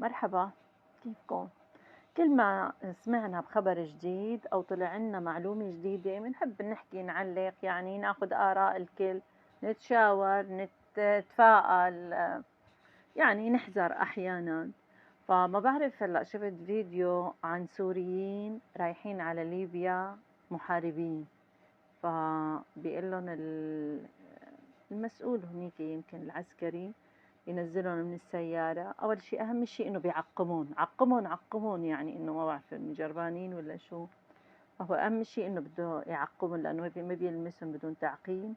مرحبا، كيفكم؟ كل ما سمعنا بخبر جديد أو طلع لنا معلومة جديدة بنحب نحكي نعلق، يعني ناخد آراء الكل، نتشاور، نتفائل، يعني نحذر أحيانا. فما بعرف، هلأ شفت فيديو عن سوريين رايحين على ليبيا محاربين، فبيقول لهم المسؤول هنيك يمكن العسكري ينزلهم من السيارة. أول شيء أهم شيء إنه بيعقمون عقمون، يعني إنه ما بعرف إنه جربانين ولا شو. فهو أهم شيء إنه بده يعقمون لأنه ما بيلمسهم بدون تعقيم.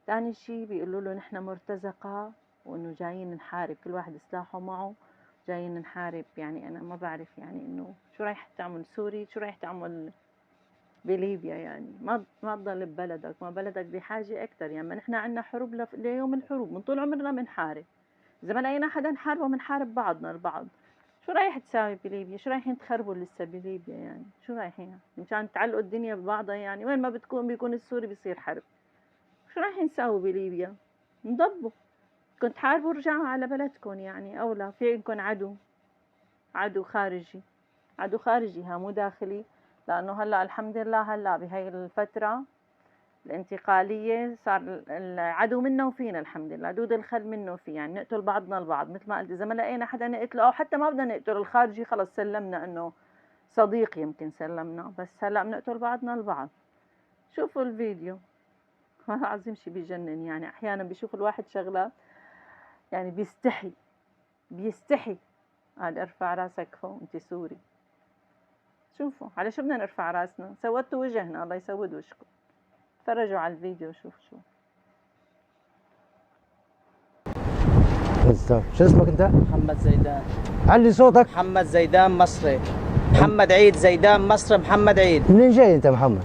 ثاني شيء بيقولوا له نحن مرتزقة وإنه جايين نحارب، كل واحد سلاحه معه، جايين نحارب. يعني أنا ما بعرف يعني إنه شو رايح تعمل سوري، شو رايح تعمل بليبيا؟ يعني ما تضل ببلدك، ما بلدك بحاجة أكتر. يعني ما نحن عنا حروب ليوم الحروب، من طول عمرنا بنحارب. إذا ما لقينا حدا نحاربه بنحارب بعضنا البعض. شو رايح تساوي بليبيا؟ شو رايحين تخربوا لسه بليبيا؟ يعني شو رايحين مشان تعلقوا الدنيا ببعضها؟ يعني وين ما بيكون السوري بيصير حرب. شو رايحين نساوي بليبيا؟ نضبوا، كنت حاربوا ورجعوا على بلدكم. يعني أولى في عندكم عدو خارجي، عدو خارجي ها، مو داخلي. لأنه هلأ الحمد لله هلأ بهاي الفترة الانتقالية صار العدو منا وفينا الحمد لله، دود الخل منه وفي، يعني نقتل بعضنا البعض. مثل ما قلت، إذا ما لقينا حدا نقتله أو حتى ما بدنا نقتل الخارجي خلص سلمنا إنه صديق، يمكن سلمنا، بس هلأ بنقتل بعضنا البعض. شوفوا الفيديو والله العظيم شي بيجنن. يعني أحيانا بيشوف الواحد شغلات يعني بيستحي. قال ارفع راسك فوق، انت سوري. شوفوا على شو بدنا نرفع راسنا؟ سودتوا وجهنا، الله يسود وجهكم. تفرجوا على الفيديو شو. شو اسمك انت؟ محمد زيدان. علي صوتك. محمد زيدان مصري. محمد عيد زيدان مصري. محمد عيد. منين جاي انت محمد؟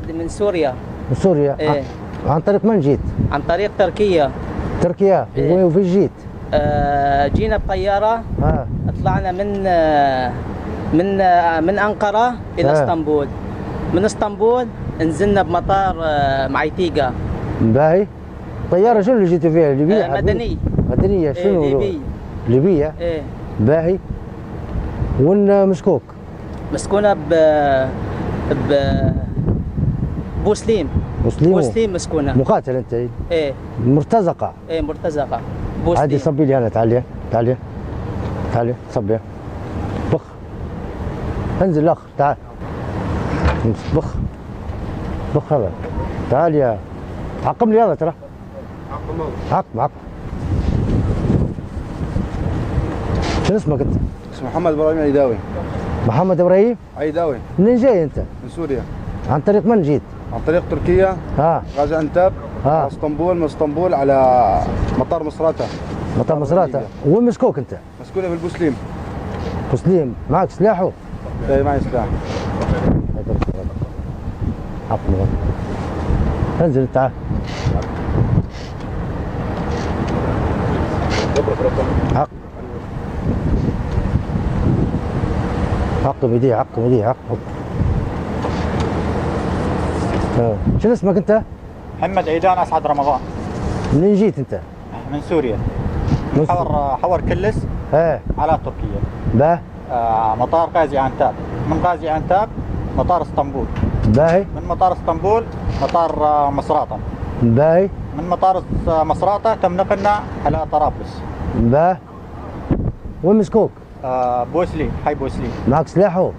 من سوريا. من سوريا؟ ايه. عن طريق من جيت؟ عن طريق تركيا. تركيا؟ إيه. وفين جيت؟ جينا بطيارة. طلعنا من أنقرة إلى اسطنبول. من اسطنبول نزلنا بمطار معيتيقة. باهي. طيارة شنو اللي جيتوا فيها؟ ليبيا؟ مدنية شنو؟ إيه ليبيا؟ ايه. باهي. وين مسكوك؟ مسكونة بوسليم. بوسليم مسكونة. مقاتل انت؟ ايه. مرتزقة؟ ايه مرتزقة. بوسليم. عادي صبي لي انا، تعالي صبي. بخ. انزل الاخ، تعال. بخ هذا. تعال يا عقم لي هذا، ترى عقم. شنو اسمك انت؟ اسمي محمد ابراهيم عيداوي. محمد ابراهيم عيداوي. منين جاي انت؟ من سوريا. عن طريق من جيت؟ عن طريق تركيا. غازي عنتاب. اسطنبول، من اسطنبول على مطار مصراتة. مطار مصراتة. وين مسكوك انت؟ مسكوني في البوسليم. بوسليم. معك سلاحه؟ ايه معي سلاح. عقم. انزل تعال. عقم يديه. شنو اسمك انت؟ محمد عيدان اسعد رمضان. منين جيت انت؟ من سوريا. من حور كلس. على تركيا. مطار غازي عنتاب. من غازي عنتاب مطار اسطنبول. باهي. من مطار اسطنبول مطار مصراتة. باهي. من مطار مصراتة تم نقلنا على طرابلس. باهي. وين مسكوك؟ بوسليم، حي بوسليم. معك سلاحه؟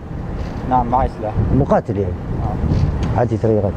نعم معي سلاح. مقاتل يعني؟ عادي طريقة.